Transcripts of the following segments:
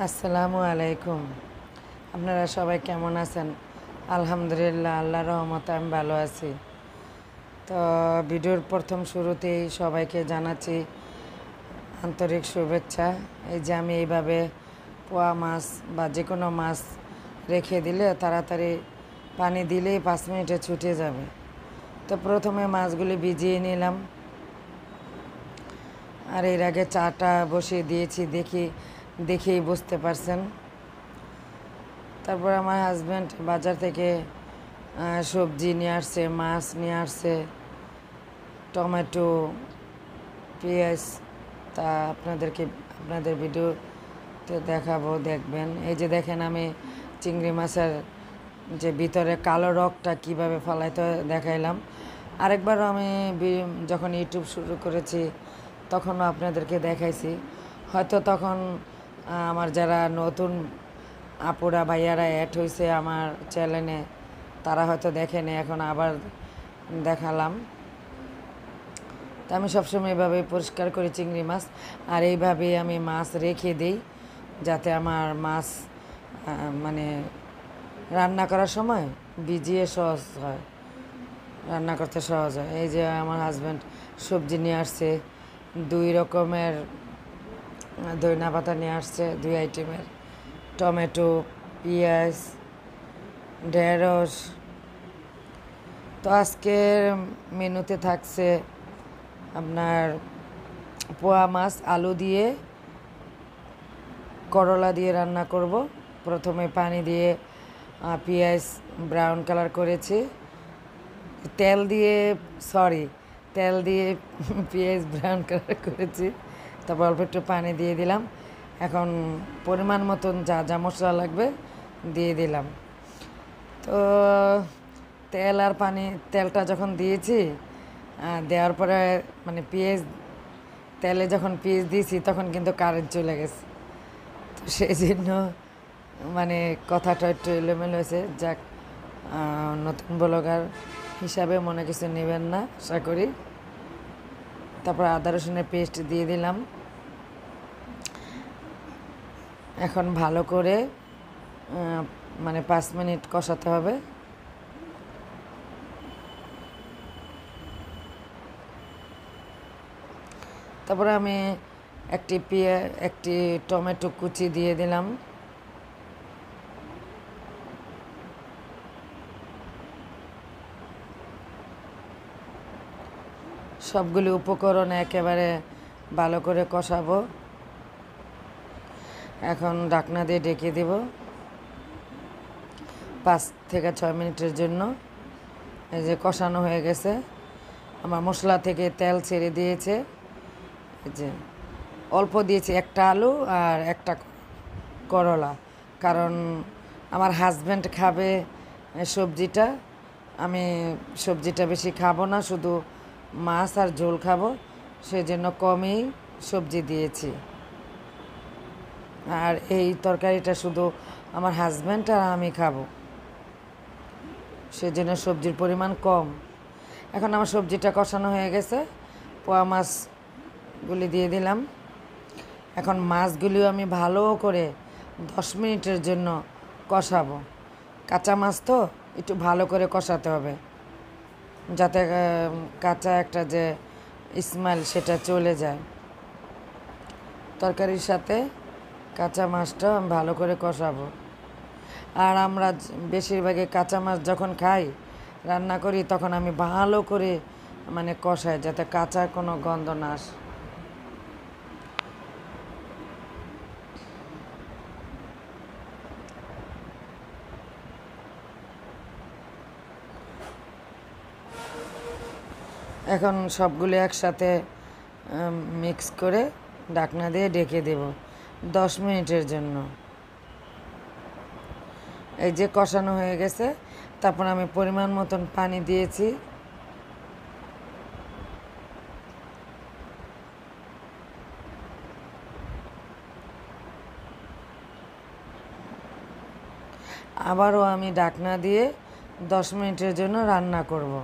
আসসালামু আলাইকুম। আপনারা সবাই কেমন আছেন? আলহামদুলিল্লাহ, আল্লাহর রহমতে আমি ভালো আছি। তো ভিডিওর প্রথম শুরুতেই সবাইকে জানাচ্ছি আন্তরিক শুভেচ্ছা। এই যে আমি এইভাবে পোয়া মাছ বা যে কোনো মাছ রেখে দিলে তাড়াতাড়ি পানি দিলেই 5 মিনিটে ছুটে যাবে। তো প্রথমে মাছগুলি ভিজিয়ে নিলাম, আর এর আগে চাটা বসিয়ে দিয়েছি, দেখেই বুঝতে পারছেন। তারপর আমার হাজব্যান্ড বাজার থেকে সবজি নিয়ে আসছে, মাছ নিয়ে আসছে, টমেটো, পেঁয়াজ। তা আপনাদের ভিডিওতে দেখাবো, দেখবেন। এই যে দেখেন, আমি চিংড়ি মাছের যে ভিতরে কালো রগটা কীভাবে ফলাইতে দেখাইলাম। আরেকবারও আমি যখন ইউটিউব শুরু করেছি তখনও আপনাদেরকে দেখাইছি। হয়তো তখন আমার যারা নতুন আপুরা ভাইয়ারা অ্যাড হয়েছে আমার চ্যানেলে, তারা হয়তো দেখেনি, এখন আবার দেখালাম। তা আমি সবসময় এইভাবে পরিষ্কার করি চিংড়ি মাছ, আর এইভাবেই আমি মাছ রেখে দিই যাতে আমার মাছ মানে রান্না করার সময় ভিজিয়ে সহজ হয়, রান্না করতে সহজ হয়। এই যে আমার হাজব্যান্ড সবজি নিয়ে আসছে, 2 রকমের ধইনা পাতা নিয়ে আসছে, 2 আইটেমের, টমেটো, পেঁয়াজ, ঢেঁড়স। তো আজকের মেনুতে থাকছে আপনার পোয়া মাছ আলু দিয়ে, করলা দিয়ে রান্না করব। প্রথমে পানি দিয়ে পেঁয়াজ ব্রাউন কালার করেছি, তেল দিয়ে পেঁয়াজ ব্রাউন কালার করেছি। তারপর অল্প একটু পানি দিয়ে দিলাম। এখন পরিমাণ মতন যা যা মশলা লাগবে দিয়ে দিলাম। তো তেলটা যখন দিয়েছি, দেওয়ার পরে মানে তেলে যখন পেঁয়াজ দিয়েছি তখন কিন্তু কারেন্ট চলে গেছে। তো সেই জন্য মানে কথাটা একটু এলোমেলো হয়েছে। যাক, নতুন ব্লগার হিসাবে মনে কিছু নেবেন না, আশা করি। তারপর আদা রসুনের পেস্ট দিয়ে দিলাম। এখন ভালো করে মানে 5 মিনিট কষাতে হবে। তারপরে আমি একটি টমেটো কুচি দিয়ে দিলাম। সবগুলি উপকরণ একেবারে ভালো করে কষাবো। এখন ঢাকনা দিয়ে ঢেকে দেব 5 থেকে 6 মিনিটের জন্য। এই যে কষানো হয়ে গেছে, আমার মশলা থেকে তেল ছেড়ে দিয়েছে। এই যে অল্প দিয়েছি, একটা আলু আর একটা করলা, কারণ আমার হাজব্যান্ড খাবে সবজিটা। আমি সবজিটা বেশি খাবো না, শুধু মাছ আর ঝোল খাবো, সেজন্য কমই সবজি দিয়েছি। আর এই তরকারিটা শুধু আমার হাজব্যান্ড আর আমি খাবো, সেজন্য সবজির পরিমাণ কম। এখন আমার সবজিটা কষানো হয়ে গেছে, পোয়া মাছগুলি দিয়ে দিলাম। এখন মাছগুলিও আমি ভালো করে 10 মিনিটের জন্য কষাবো। কাঁচা মাছ তো একটু ভালো করে কষাতে হবে, যাতে কাঁচা একটা যে স্মেল সেটা চলে যায়। তরকারির সাথে কাঁচা মাছটা আমি ভালো করে কষাবো। আর আমরা বেশিরভাগই কাঁচা মাছ যখন খাই, রান্না করি, তখন আমি ভালো করে মানে কষাই, যাতে কাঁচা কোনো গন্ধ না আসে। এখন সবগুলো একসাথে মিক্স করে ঢাকনা দিয়ে ঢেকে দেব 10 মিনিটের জন্য। এই যে কষানো হয়ে গেছে, তারপর আমি পরিমাণ মতন পানি দিয়েছি। আবারও আমি ঢাকনা দিয়ে 10 মিনিটের জন্য রান্না করব।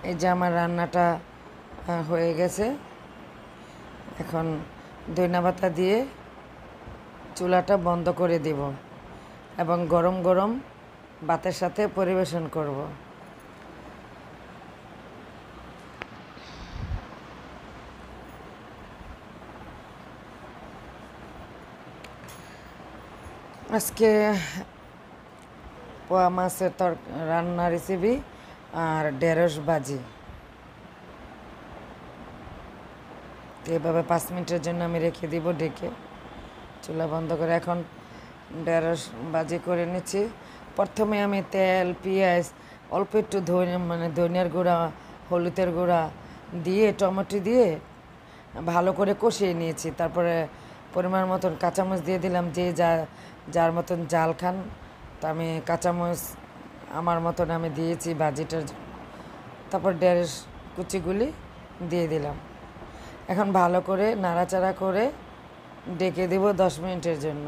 এই যে আমার রান্নাটা হয়ে গেছে। এখন ধনিয়া দিয়ে চুলাটা বন্ধ করে দিব এবং গরম গরম ভাতের সাথে পরিবেশন করব। আজকে পোয়া মাছের রান্না রেসিপি আর ঢেঁড়স ভাজি। এভাবে 5 মিনিটের জন্য আমি রেখে দিব ঢেকে, চুলা বন্ধ করে। এখন ঢেঁড়স ভাজি করে নিচ্ছি। প্রথমে আমি তেল, পেঁয়াজ, অল্প একটু ধনিয়ার গুঁড়া, হলুদের গুঁড়া দিয়ে টমেটো দিয়ে ভালো করে কষিয়ে নিয়েছি। তারপরে পরিমাণ মতন কাঁচামরিচ দিয়ে দিলাম, যে যার মতন জাল খান। তা আমি কাঁচামরিচ আমার মতন আমি দিয়েছি ভাজিটার জন্য। তারপর ঢেঁড়স কুচিগুলি দিয়ে দিলাম। এখন ভালো করে নাড়াচাড়া করে ডেকে দেব 10 মিনিটের জন্য।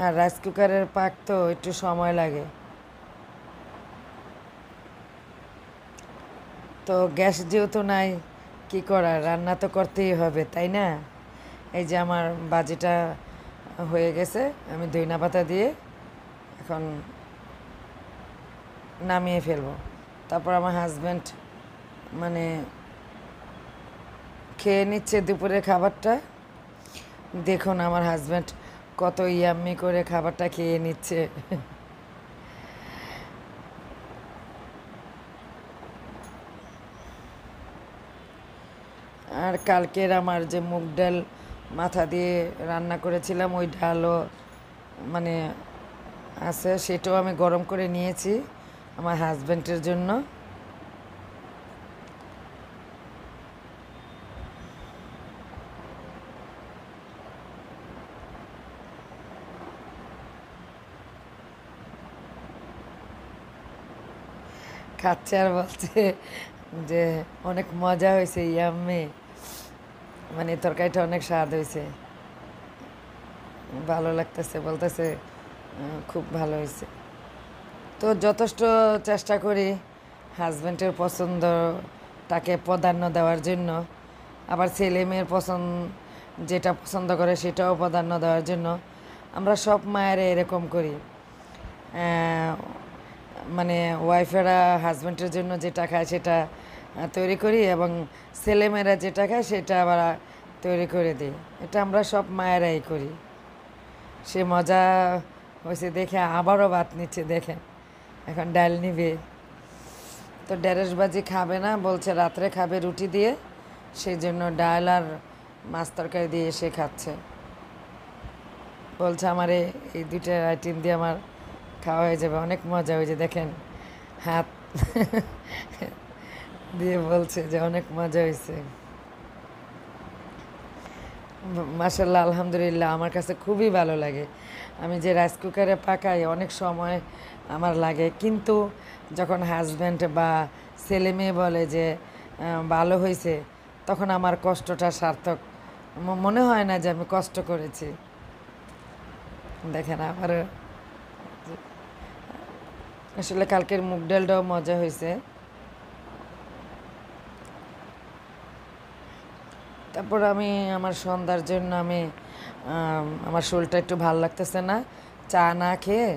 আর রাইস কুকারের পাক তো একটু সময় লাগে, তো গ্যাস যেহেতু নাই, কি করার, রান্না তো করতেই হবে, তাই না? এই যে আমার ভাজিটা হয়ে গেছে, আমি ধনিয়া দিয়ে এখন নামিয়ে ফেলবো। তারপর আমার হাজব্যান্ড মানে খেয়ে নিচ্ছে দুপুরের খাবারটা। দেখুন আমার হাজব্যান্ড কত ইয়াম্মি করে খাবারটা খেয়ে নিচ্ছে। আর কালকের আমার যে মুগ ডাল মাথা দিয়ে রান্না করেছিলাম, ওই ডালও মানে আছে, সেটাও আমি গরম করে নিয়েছি আমার হাজব্যান্ডের জন্য। খাচ্ছে আর বলছে যে অনেক মজা হয়েছে, ইয়াম্মি, মানে তরকারিটা অনেক স্বাদ হয়েছে, ভালো লাগতেছে, বলতেছে খুব ভালো হয়েছে। তো যথেষ্ট চেষ্টা করি হাজব্যান্ডের পছন্দটাকে প্রাধান্য দেওয়ার জন্য, আবার ছেলে মেয়ের যেটা পছন্দ করে সেটাও প্রাধান্য দেওয়ার জন্য। আমরা সব মায়েরা এরকম করি, মানে ওয়াইফেরা হাজব্যান্ডের জন্য যেটা খায় সেটা তৈরি করি, এবং ছেলেমেয়েরা যেটা খায় সেটা আবার তৈরি করে দিই। এটা আমরা সব মায়েরাই করি। সে মজা হয়েছে দেখে আবারও ভাত নিচ্ছে, দেখেন এখন ডাল নিবে। তো ঢেঁড়স ভাজি খাবে না, বলছে রাত্রে খাবে রুটি দিয়ে, সেই জন্য ডাল আর মাছ তরকারি দিয়ে সে খাচ্ছে। বলছে আমার এই দুইটা আইটেম দিয়ে আমার খাওয়া হয়ে যাবে, অনেক মজা হয়েছে, দেখেন হাত দিয়ে বলছে যে অনেক মজা হয়েছে। মাশাল্লাহ, আলহামদুলিল্লাহ, আমার কাছে খুবই ভালো লাগে। আমি যে রাইস কুকারে পাকাই অনেক সময় আমার লাগে, কিন্তু যখন হাজব্যান্ড বা ছেলে মেয়ে বলে যে ভালো হয়েছে, তখন আমার কষ্টটা সার্থক মনে হয় না যে আমি কষ্ট করেছি। দেখেন আবার আসলে কালকের মুগ ডালটাও মজা হয়েছে। তারপর আমি আমার সন্ধ্যার জন্য আমি আমার শরীরটা একটু ভালো লাগতেছে না, চা না খেয়ে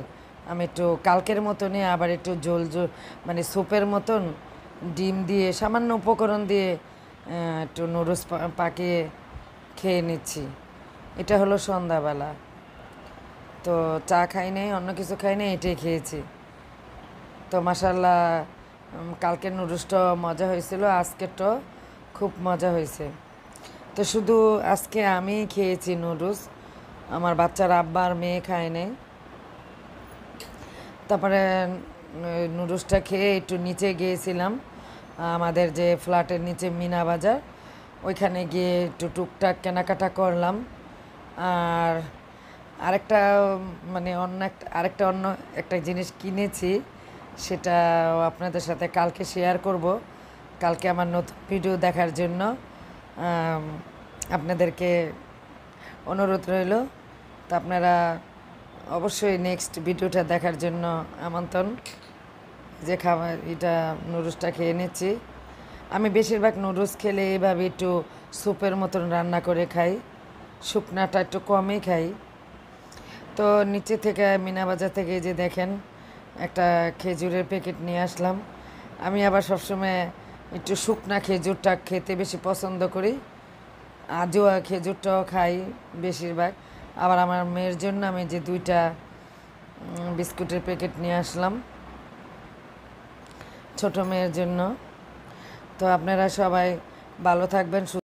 আমি একটু কালকের মতনই আবার একটু ঝোল মানে স্যুপের মতন ডিম দিয়ে সামান্য উপকরণ দিয়ে একটু নুডলস পাকিয়ে খেয়ে নিচ্ছি। এটা হলো সন্ধ্যাবেলা। তো চা খাই নাই, অন্য কিছু খাই নাই, এটাই খেয়েছি। তো মাশাল্লাহ, কালকের নুডলসটা মজা হয়েছিল, আজকেরটাও খুব মজা হয়েছে। তো শুধু আজকে আমি খেয়েছি নুডলস, আমার বাচ্চার আব্বা আর মেয়ে খায় নাই। তারপরে নুডলসটা খেয়ে একটু নিচে গিয়েছিলাম, আমাদের যে ফ্ল্যাটের নিচে মিনা বাজার, ওইখানে গিয়ে একটু টুকটাক কেনাকাটা করলাম। আর আরেকটা মানে অন্য একটা জিনিস কিনেছি, সেটা আপনাদের সাথে কালকে শেয়ার করব। কালকে আমার নতুন ভিডিও দেখার জন্য আপনাদেরকে অনুরোধ রইল। তো আপনারা অবশ্যই নেক্সট ভিডিওটা দেখার জন্য আমন্ত্রণ। যে খাবার এটা নুডলসটা খেয়ে নিচ্ছি। আমি বেশিরভাগ নুডলস খেলে এইভাবে একটু স্যুপের মতন রান্না করে খাই, শুকনাটা একটু কমই খাই। তো নিচে থেকে মিনা বাজার থেকে যে দেখেন একটা খেজুরের প্যাকেট নিয়ে আসলাম। আমি আবার সবসময় একটু শুকনা খেজুরটা খেতে বেশি পছন্দ করি, আজও খেজুরটাও খাই বেশিরভাগ। আবার আমার মেয়ের জন্য আমি যে 2টা বিস্কুটের প্যাকেট নিয়ে আসলাম ছোট মেয়ের জন্য। তো আপনারা সবাই ভালো থাকবেন।